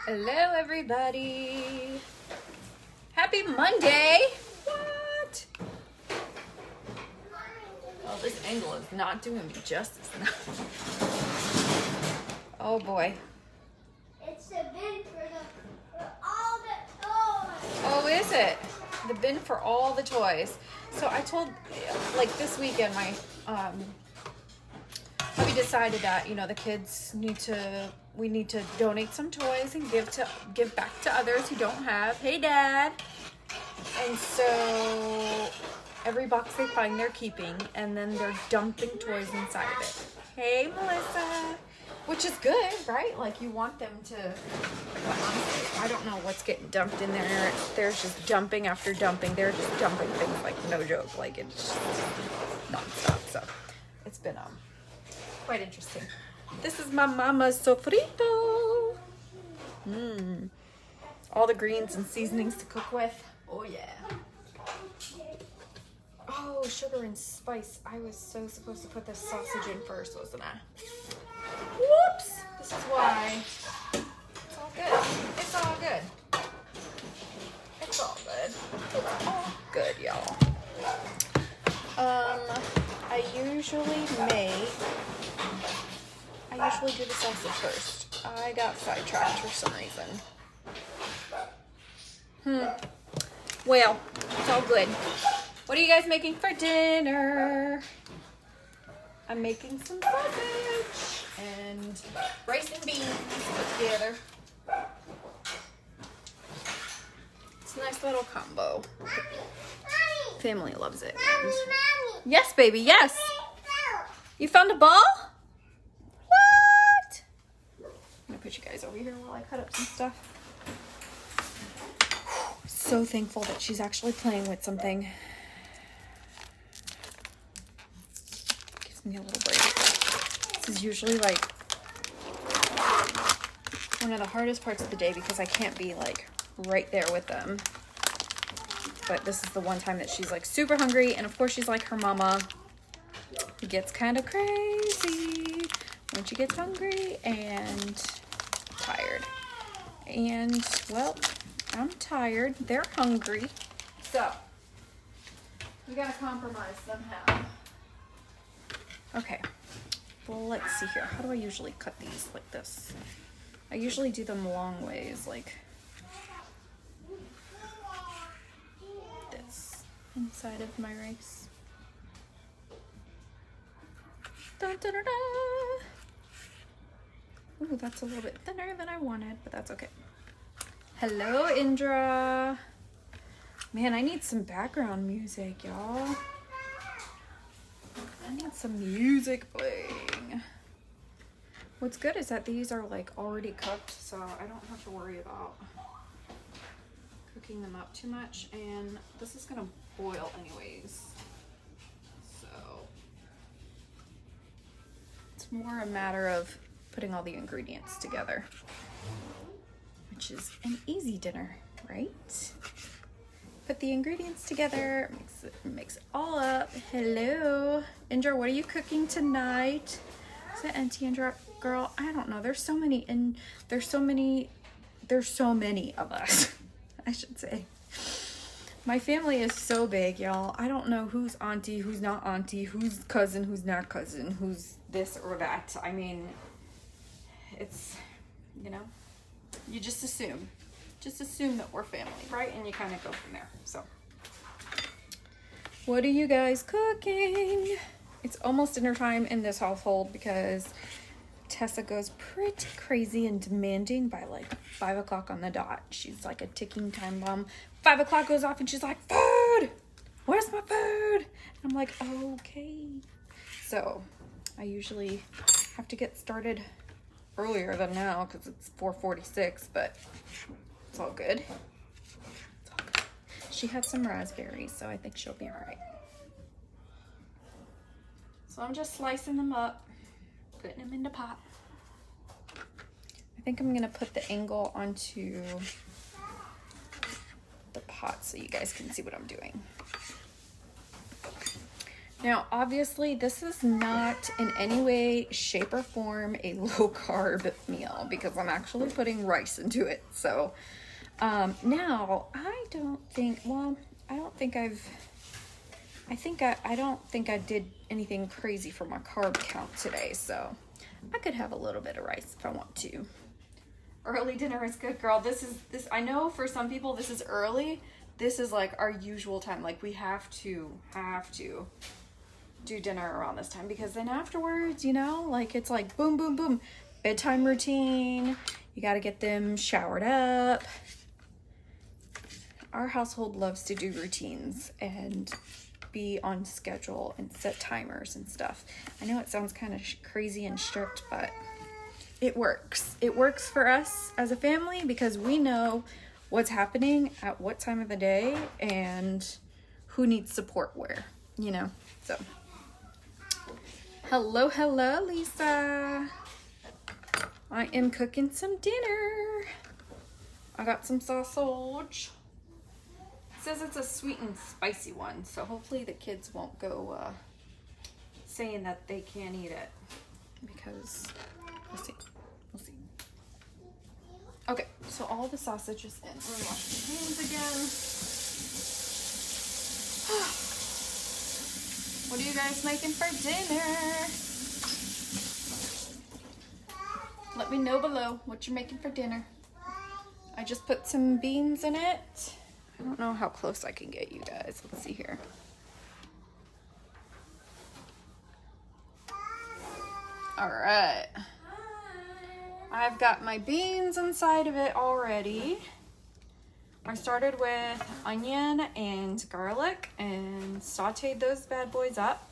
Hello, everybody. Happy Monday. What? Oh, this angle is not doing me justice now. Oh, boy. It's the bin for all the toys. Oh, is it? The bin for all the toys. So I told, like this weekend, my we decided that, you know, the kids we need to donate some toys and give back to others who don't have. Hey, Dad. And so every box they find, they're keeping, and then they're dumping toys inside of it. Hey, Melissa. Which is good, right? Like, you want them to, but honestly, I don't know what's getting dumped in there. There's just dumping after dumping. They're just dumping things like no joke. Like, it's just nonstop. So it's been quite interesting. This is my mama's sofrito. All the greens and seasonings to cook with. Oh, yeah. Oh, sugar and spice. I was so supposed to put the sausage in first, wasn't I? Whoops! This is why. It's all good. It's all good. It's all good. It's all good, y'all. I usually do the sausage first. I got sidetracked for some reason. Well, it's all good. What are you guys making for dinner? I'm making some sausage and rice and beans put together. It's a nice little combo. Family loves it. Mommy. Yes, baby, yes. You found a ball? What? I'm gonna put you guys over here while I cut up some stuff. So thankful that she's actually playing with something. Gives me a little break. This is usually like one of the hardest parts of the day because I can't be like right there with them. But this is the one time that she's like super hungry, and of course she's like her mama. It gets kind of crazy when she gets hungry and tired. And well, I'm tired. They're hungry. So we gotta compromise somehow. Okay. Well, let's see here. How do I usually cut these? Like this. I usually do them long ways, like this, inside of my rice. Dun, dun, dun, dun. Ooh, that's a little bit thinner than I wanted, but that's okay. Hello, Indra. Man, I need some background music, y'all. I need some music playing. What's good is that these are like already cooked, so I don't have to worry about cooking them up too much. And this is gonna boil anyways, so it's more a matter of putting all the ingredients together, which is an easy dinner, right? Put the ingredients together, mix it all up. Hello, Indra, what are you cooking tonight? Is that Auntie Indra? Girl, I don't know. There's so many of us, I should say. My family is so big, y'all. I don't know who's auntie, who's not auntie, who's cousin, who's not cousin, who's this or that. I mean, it's, you know, you just assume that we're family, right? And you kind of go from there. So, what are you guys cooking? It's almost dinner time in this household because Tessa goes pretty crazy and demanding by like 5 o'clock on the dot. She's like a ticking time bomb. 5 o'clock goes off and she's like, food! Where's my food? And I'm like, okay. So I usually have to get started earlier than now because it's 4:46, but it's all good. It's all good. She had some raspberries, so I think she'll be all right. So I'm just slicing them up, putting them in the pot. I think I'm gonna put the angle onto the pot so you guys can see what I'm doing. Now, obviously, this is not in any way, shape, or form a low-carb meal because I'm actually putting rice into it. So, now, I don't think I did anything crazy for my carb count today, so I could have a little bit of rice if I want to. Early dinner is good, girl. This I know for some people this is early. This is like our usual time. Like we have to do dinner around this time because then afterwards, you know, like it's like boom, boom, boom. Bedtime routine. You got to get them showered up. Our household loves to do routines and be on schedule and set timers and stuff. I know it sounds kind of crazy and strict, but it works. It works for us as a family because we know what's happening at what time of the day and who needs support where, you know. So, hello, Lisa. I am cooking some dinner. I got some sausage. It says it's a sweet and spicy one, so hopefully the kids won't go saying that they can't eat it because we'll see. Okay, so all the sausage is in. We're gonna wash my hands again. What are you guys making for dinner? Let me know below what you're making for dinner. I just put some beans in it. I don't know how close I can get you guys. Let's see here. All right. I've got my beans inside of it already. I started with onion and garlic and sauteed those bad boys up.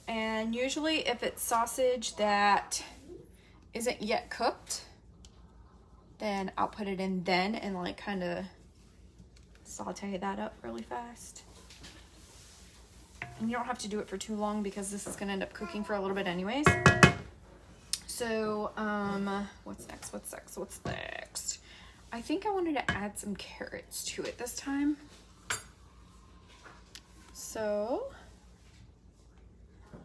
And usually if it's sausage that isn't yet cooked, then I'll put it in then and like kind of saute that up really fast. And you don't have to do it for too long because this is gonna end up cooking for a little bit anyways. So, what's next? I think I wanted to add some carrots to it this time. So,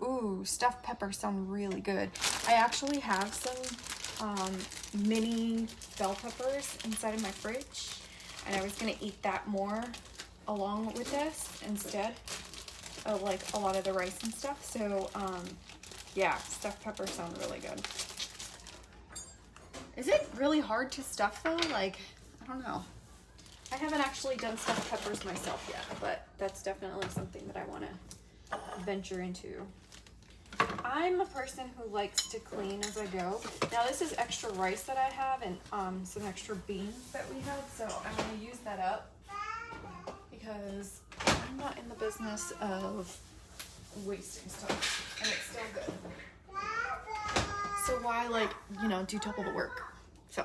ooh, stuffed peppers sound really good. I actually have some mini bell peppers inside of my fridge, and I was gonna eat that more along with this instead of like a lot of the rice and stuff. So, yeah, stuffed peppers sound really good. Is it really hard to stuff though? Like, I don't know. I haven't actually done stuffed peppers myself yet, but that's definitely something that I want to venture into. I'm a person who likes to clean as I go. Now this is extra rice that I have and some extra beans that we had, so I'm going to use that up because I'm not in the business of wasting stuff, and it's still good. So why, like, you know, do double the work? So,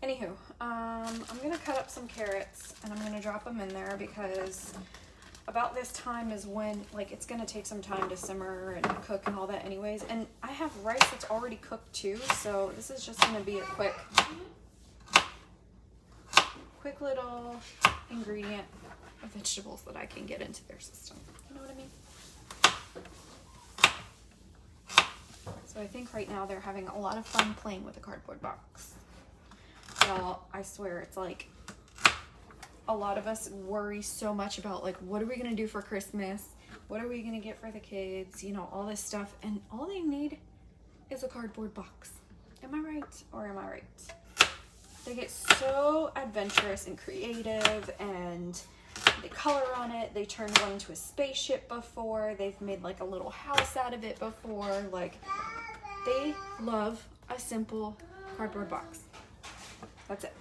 anywho, I'm gonna cut up some carrots and I'm gonna drop them in there because about this time is when, like, it's gonna take some time to simmer and cook and all that anyways. And I have rice that's already cooked too, so this is just gonna be a quick little ingredient of vegetables that I can get into their system. You know what I mean? So I think right now they're having a lot of fun playing with a cardboard box. Y'all, I swear, it's like a lot of us worry so much about like, what are we gonna do for Christmas? What are we gonna get for the kids? You know, all this stuff. And all they need is a cardboard box. Am I right or am I right? They get so adventurous and creative and they color on it. They turned one into a spaceship before. They've made like a little house out of it before. Like, they love a simple cardboard box. That's it.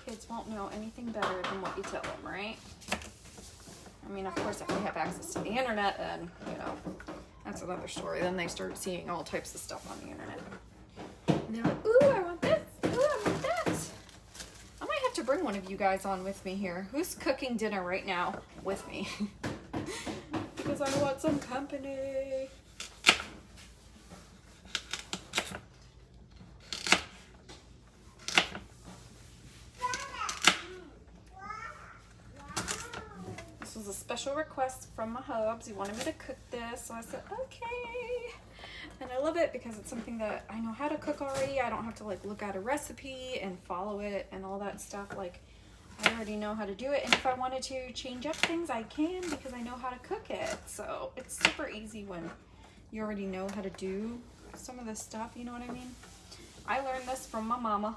Kids won't know anything better than what you tell them, right? I mean, of course, if they have access to the internet, then, you know, that's another story. Then they start seeing all types of stuff on the internet. And they're like, ooh, I want this. Ooh, I want that. I might have to bring one of you guys on with me here. Who's cooking dinner right now with me? Because I want some company. was a special request from my hubs. He wanted me to cook this, so I said, okay. And I love it because it's something that I know how to cook already. I don't have to like look at a recipe and follow it and all that stuff. Like, I already know how to do it. And if I wanted to change up things, I can because I know how to cook it. So it's super easy when you already know how to do some of this stuff, you know what I mean? I learned this from my mama.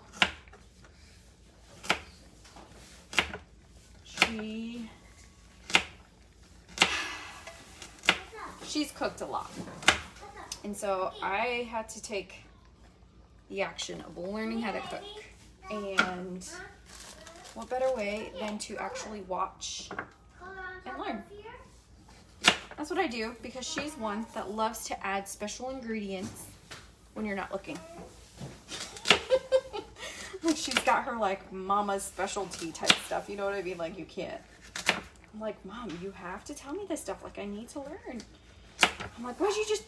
She's cooked a lot. And so I had to take the action of learning how to cook. And what better way than to actually watch and learn? That's what I do because she's one that loves to add special ingredients when you're not looking. She's got her like mama's specialty type stuff, you know what I mean? Like you can't. I'm like, Mom, you have to tell me this stuff. Like I need to learn. I'm like, what'd you just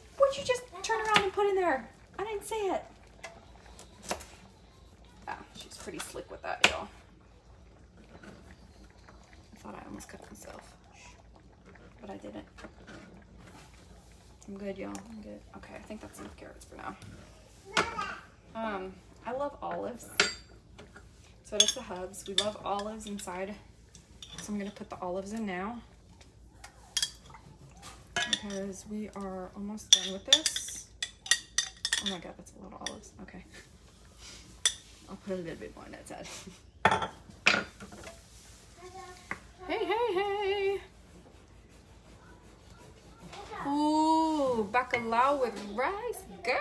turn around and put in there? I didn't say it. Ah, she's pretty slick with that, y'all. I thought I almost cut myself, but I didn't. I'm good, y'all. I'm good. Okay, I think that's enough carrots for now. I love olives. So does the hubs. We love olives inside. So I'm gonna put the olives in now because we are almost done with this. Oh my God, that's a lot of olives. Okay. I'll put a little bit more on that side. Hey, hey, hey. Ooh, bacalao with rice. Girl,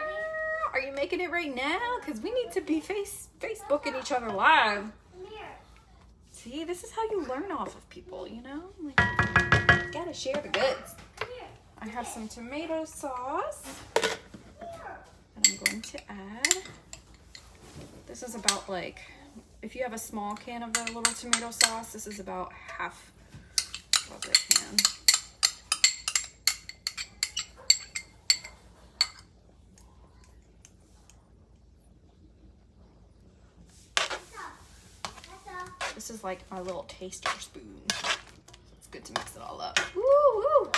are you making it right now? Because we need to be Facebooking each other live. See, this is how you learn off of people, you know? Like, you gotta share the goods. I have some tomato sauce. And I'm going to add. This is about like, if you have a small can of the little tomato sauce, this is about half of the can. This is like my little taster spoon. It's good to mix it all up. Woo, woo.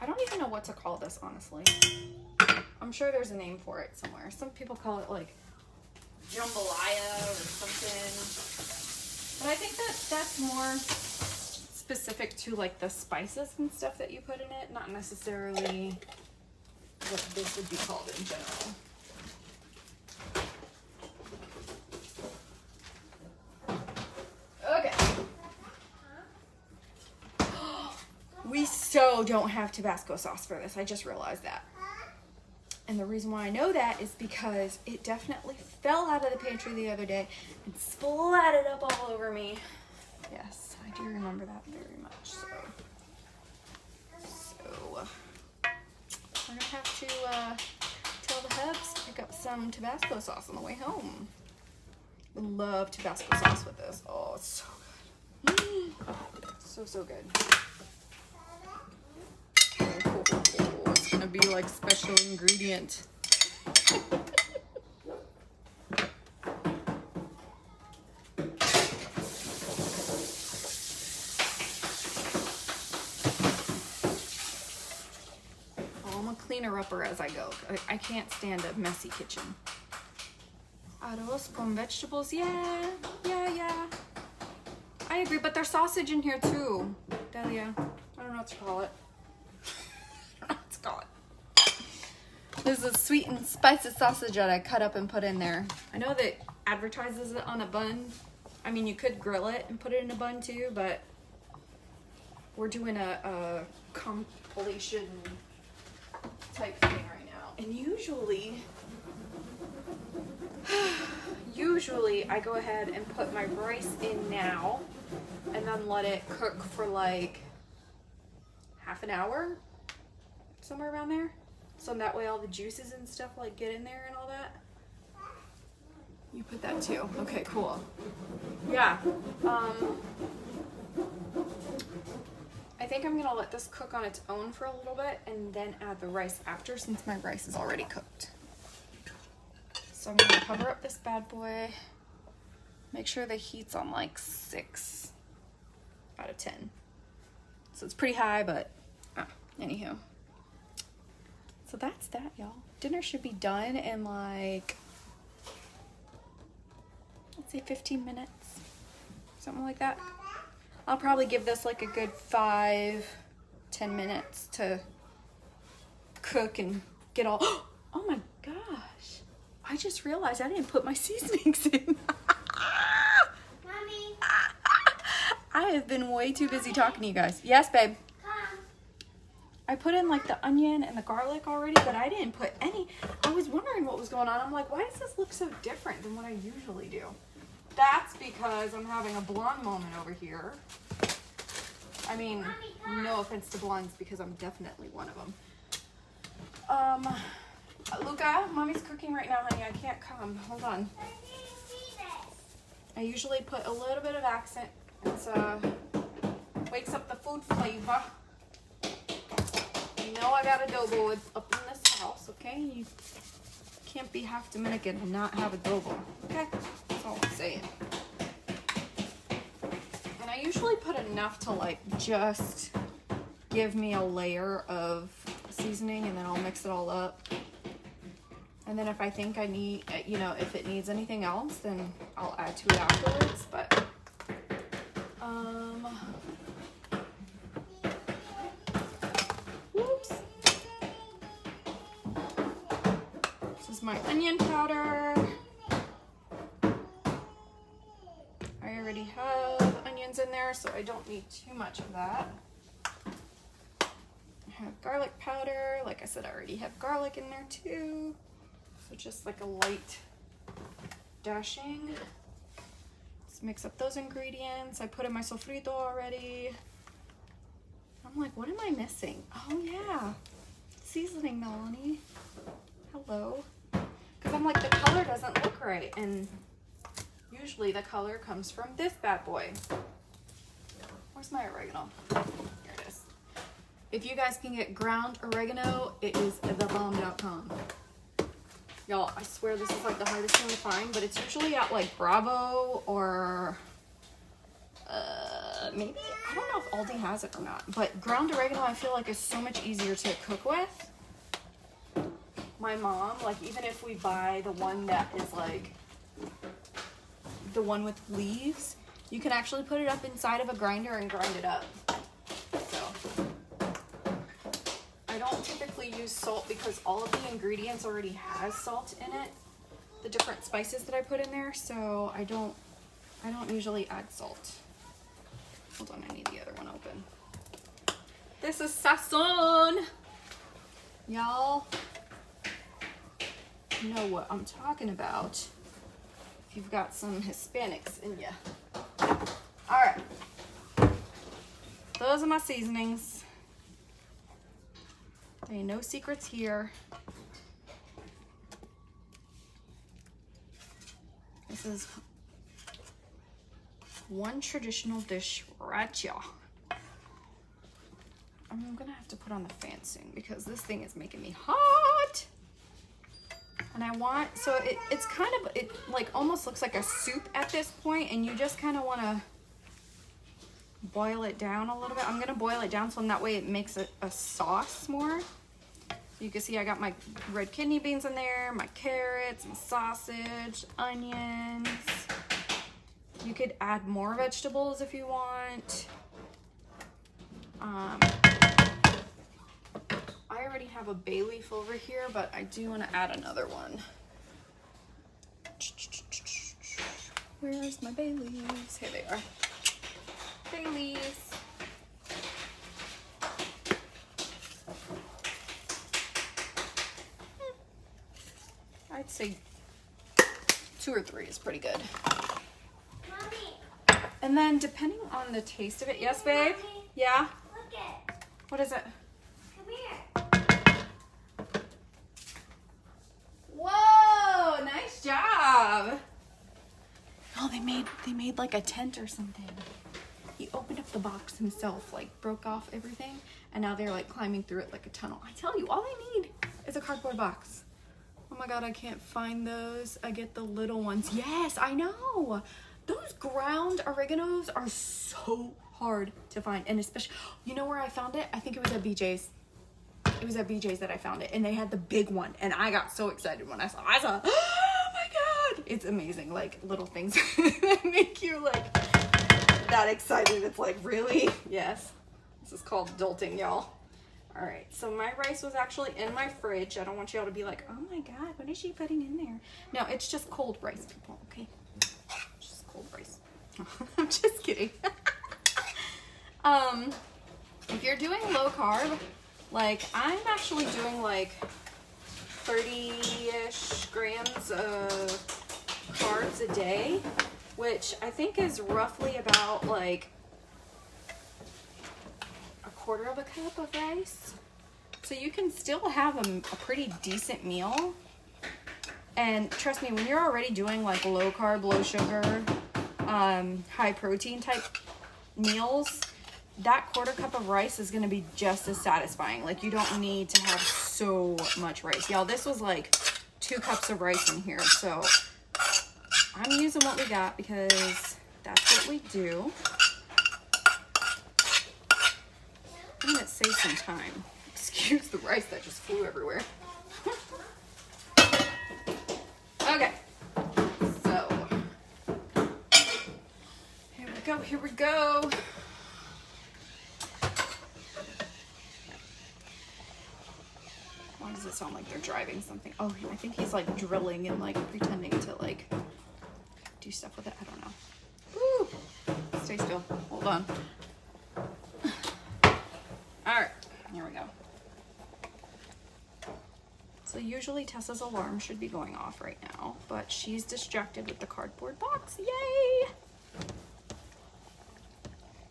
I don't even know what to call this, honestly. I'm sure there's a name for it somewhere. Some people call it like jambalaya or something. But I think that that's more specific to like the spices and stuff that you put in it, not necessarily what this would be called in general. Okay. We so don't have Tabasco sauce for this. I just realized that. And the reason why I know that is because it definitely fell out of the pantry the other day and splatted up all over me. Yes, I do remember that very much. So we're gonna have to tell the hubs to pick up some Tabasco sauce on the way home. We love Tabasco sauce with this. Oh, it's so good. So good. Oh, it's gonna be like special ingredient. I'm gonna clean her up as I go. I can't stand a messy kitchen. Arroz con vegetables, yeah. I agree, but there's sausage in here too, Delia. I don't know what to call it. This is sweet and spicy sausage that I cut up and put in there. I know that advertises it on a bun. I mean, you could grill it and put it in a bun too, but we're doing a compilation type thing right now. And usually I go ahead and put my rice in now and then let it cook for like half an hour, somewhere around there. So that way all the juices and stuff like get in there and all that. You put that too. Okay, cool. Yeah. I think I'm gonna let this cook on its own for a little bit and then add the rice after since my rice is already cooked. So I'm gonna cover up this bad boy. Make sure the heat's on like 6 out of 10. So it's pretty high, but anywho. So that's that, y'all. Dinner should be done in like, let's say 15 minutes, something like that. I'll probably give this like a good 5-10 minutes to cook and get all, oh my gosh. I just realized I didn't put my seasonings in. Mommy. I have been way too busy talking to you guys. Yes, babe. Come. I put in like the onion and the garlic already, but I didn't put any. I was wondering what was going on. I'm like, why does this look so different than what I usually do? That's because I'm having a blonde moment over here. I mean, no offense to blondes, because I'm definitely one of them. Luca, mommy's cooking right now, honey. I can't come. Hold on. I didn't see this. I usually put a little bit of accent. It's wakes up the food flavor. You know I got adobo up in this house, okay? You can't be half Dominican and not have adobo, okay? That's all I'm saying. And I usually put enough to like just give me a layer of seasoning, and then I'll mix it all up. And then if I think I need, you know, if it needs anything else, then I'll add to it afterwards. But whoops. This is my onion powder. I already have onions in there, so I don't need too much of that. I have garlic powder. Like I said, I already have garlic in there too. So just like a light dashing. Let's mix up those ingredients. I put in my sofrito already. I'm like, what am I missing? Oh yeah, seasoning, Melanie. Hello. Because I'm like, the color doesn't look right, and usually the color comes from this bad boy. Where's my oregano? Here it is. If you guys can get ground oregano, it is thebomb.com. Y'all, I swear this is like the hardest thing to find, but it's usually at like Bravo or maybe, I don't know if Aldi has it or not, but ground oregano I feel like is so much easier to cook with. My mom, like even if we buy the one that is like the one with leaves, you can actually put it up inside of a grinder and grind it up. So I don't typically use salt because all of the ingredients already has salt in it, the different spices that I put in there, so I don't usually add salt. Hold on, I need the other one open. This is sazon. Y'all know what I'm talking about if you've got some Hispanics in ya. All right, those are my seasonings. There ain't no secrets here. This is one traditional dish right here. I'm gonna have to put on the fan soon because this thing is making me hot. And I want, so it's kind of, it like almost looks like a soup at this point, and you just kind of want to boil it down a little bit. I'm gonna boil it down so in that way it makes it a sauce more. You can see I got my red kidney beans in there, my carrots, my sausage, onions. You could add more vegetables if you want. I already have a bay leaf over here, but I do want to add another one. Where's my bay leaves? Here they are. Bay leaves. I'd say 2 or 3 is pretty good. Mommy. And then depending on the taste of it, yes, babe? Mommy. Yeah? Look it. What is it? Come here. Whoa, nice job. Oh, they made like a tent or something. He opened up the box himself, like broke off everything, and now they're like climbing through it like a tunnel. I tell you, all they need is a cardboard box. Oh my God, I can't find those. I get the little ones. Yes, I know. those ground oreganos are so hard to find. And especially, you know where I found it? I think it was at BJ's. It was at BJ's that I found it. And they had the big one. And I got so excited when I saw it. Oh my God. It's amazing. Like little things that make you like that excited. It's like, really? Yes. This is called adulting, y'all. All right, so my rice was actually in my fridge. I don't want y'all to be like, oh my God, what is she putting in there? No, it's just cold rice, people, okay? Just cold rice. I'm just kidding. If you're doing low carb, like I'm actually doing like 30-ish grams of carbs a day, which I think is roughly about like a quarter of a cup of rice. So you can still have a pretty decent meal. And trust me, when you're already doing like low carb, low sugar, high protein type meals, that quarter cup of rice is gonna be just as satisfying. Like you don't need to have so much rice. Y'all, this was like 2 cups of rice in here. So I'm using what we got because that's what we do. I'm gonna save some time. Excuse the rice that just flew everywhere. Okay, so here we go, here we go. Why does it sound like they're driving something? Oh, I think he's like drilling and like pretending to like do stuff with it. I don't know. Woo! Stay still. Hold on. All right, here we go. So usually Tessa's alarm should be going off right now, but she's distracted with the cardboard box. Yay!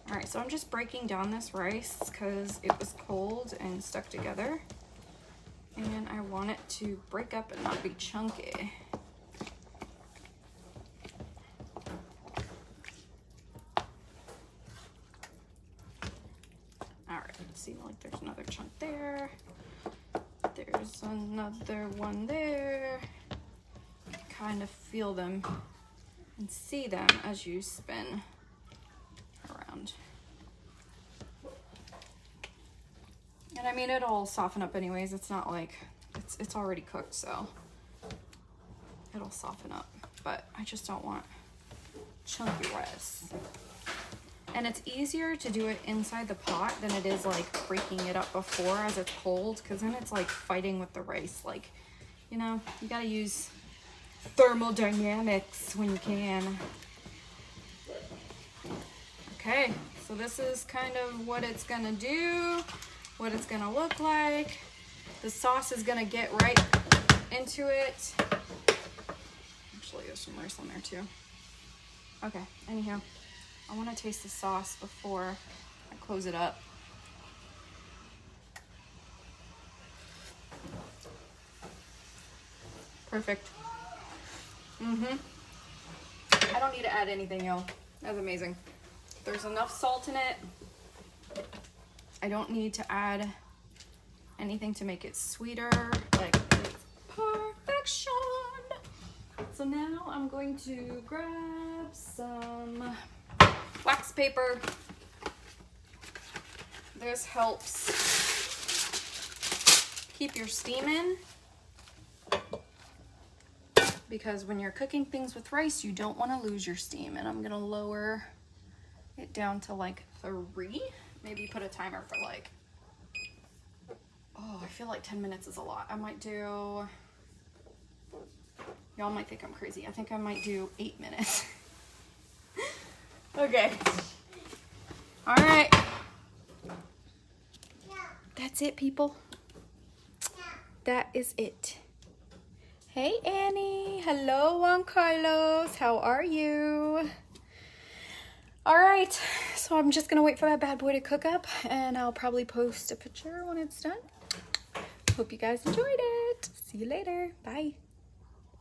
All right, so I'm just breaking down this rice because it was cold and stuck together. And I want it to break up and not be chunky. All right, let's see, like there's another chunk there. There's another one there. You can kind of feel them and see them as you spin around. And I mean, it'll soften up anyways. It's not like, it's already cooked, so it'll soften up. But I just don't want chunky rice. And it's easier to do it inside the pot than it is like breaking it up before as it's cold, because then it's like fighting with the rice. Like, you know, you gotta use thermodynamics when you can. Okay, so this is kind of what it's gonna do, what it's gonna look like. The sauce is gonna get right into it. Actually, there's some rice on there too. Okay, anyhow. I want to taste the sauce before I close it up. Perfect. I don't need to add anything, y'all. That's amazing. There's enough salt in it. I don't need to add anything to make it sweeter. Like, it's perfection. So now I'm going to grab some wax paper. This helps keep your steam in, because when you're cooking things with rice, you don't want to lose your steam. And I'm gonna lower it down to like 3. Maybe put a timer for like, oh, I feel like 10 minutes is a lot. I might do, y'all might think I'm crazy. I think I might do 8 minutes. Okay. All right. That's it, people. That is it. Hey, Annie. Hello, Juan Carlos. How are you? All right. So I'm just going to wait for that bad boy to cook up, and I'll probably post a picture when it's done. Hope you guys enjoyed it. See you later. Bye.